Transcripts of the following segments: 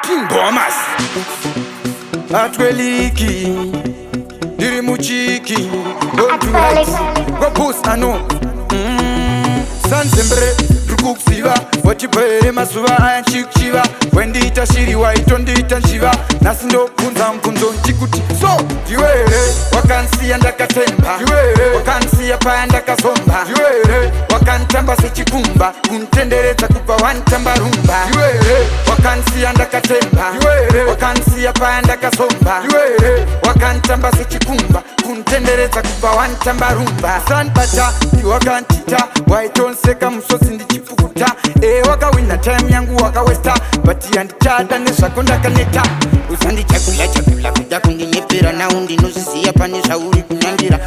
Bomas Atweliki Diri muchiki Don't do right Go boost ano Sansembre Rukuk siva Wachipere masuva Ayanchik shiva Wendi ita shiriwa Itondi ita shiva Nasindo kunza mkunzo nchikuti So Jiwere Wakansi andaka temba Jiwere Wakansi apa andaka somba Jiwere Wakantamba sechikumba Kuntendereza kupa wantamba rumba Jiwere Wakansi andaka temba Jiwere Wakansi apa andaka somba Jiwere Wakantamba sechikumba Kuntendereza kupa wantamba rumba Sanpata Kiwakantita Waitonseka msosi ndichifukuta waka wina time yangu waka westa Bati yandichada neshakonda kaneta Usandi chakula kuda kundinipira na undi nuzisia panisha uri kunyangira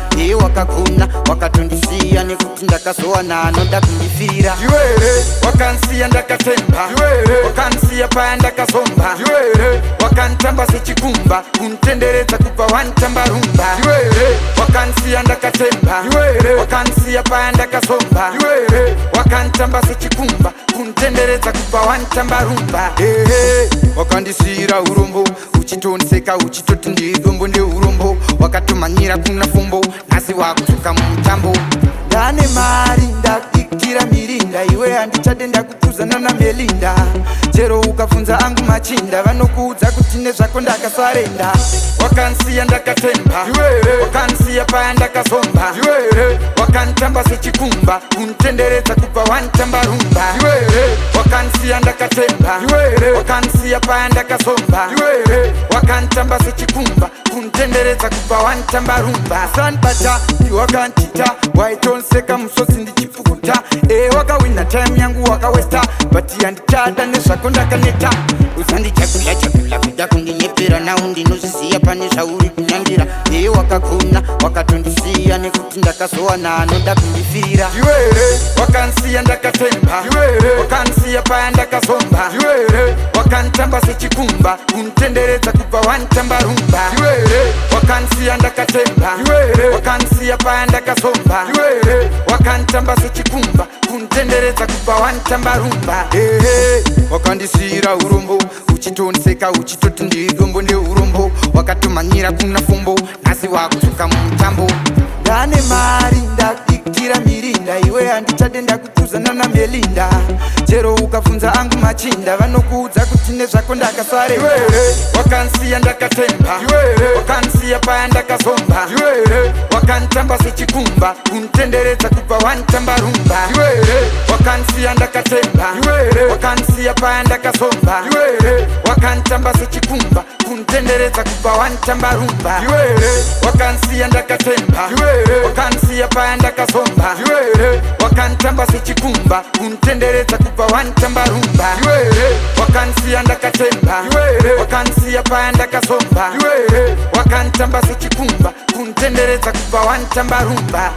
waka kuna waka tundisia nekutinda kasoa na anoda kundifira Jiwere wakansi andaka temba Jiwere wakansi apa andaka somba Jiwere wakantamba sechikumba Kuntendereza kupa wantamba rumba Jiwere wakansi andaka temba Jiwere wakansi apa andaka somba Jiwere wakantamba sechikumba Kuntendereza kupa wantamba rumba wakandisira urombo Uchitonseka uchitoti ndirombo nde urombo Wakatumanyira kuna fumbo Nasi wakutuka mtambo Dane mari ndakikira mirinda Iwe andichade ndakukuzana na melinda Chero ukafunza angu machinda Vanokuudza kutine zvako ndakasarenda Wakansiya ndakatemba Wakansiya paya ndakasomba Wakantamba sechikumba Kuntendereza kupa wantamba rumba Wakansiya ndakatemba Wakansiya paya ndakasomba Wakantamba sechikumba Kuntendereza kupa wantamba rumba Sanpata wakantita Waitonseka msosi ndichifukuta wakawina time yangu waka westa Bati yandichada nesvako ndakaneta Usandi chakula kuda kundinipira na undi nuzisia panisha uri kunyangira wakakuna wakatondisia nekuti ndakasoa na anoda kundifira Jiwere wakansiya ndakatemba Wakansiya paya ndakasomba Wakantamba sechikumba Kuntendereza kupa wantamba rumba Wakansiya ndakatemba Wakansiya paya ndakasomba Wakantamba sechikumba Kuntendereza kupa wantamba rumba wakandisira urombo Uchitonseka uchitoti ndirombo nde urombo Wakatumanyira kuna fumbo Nasi wakutuka mtambo Dane mari ndakikira mirinda Iwe andichade ndakukuzana na melinda Chero ukafunza angu machinda Vanokuudza kutine zvako ndakasarenda wakansiya ndakatemba Wakansiya paya ndakasomba Wakantamba sechikumba Kuntendereza kupa wantamba rumba Wakansiya ndakatemba Wakansiya paya ndakasomba Wakantamba sechikumba Kuntendereza kupa wantamba rumba Wakansiya ndakatemba Wakansiya paya ndakasomba Wakantamba sechikumba Kuntendereza kupa wantamba rumba Wakansiya ndakatemba Wakansiya paya ndakasomba Wakantamba sechikumba Kuntendereza kupa wantamba rumba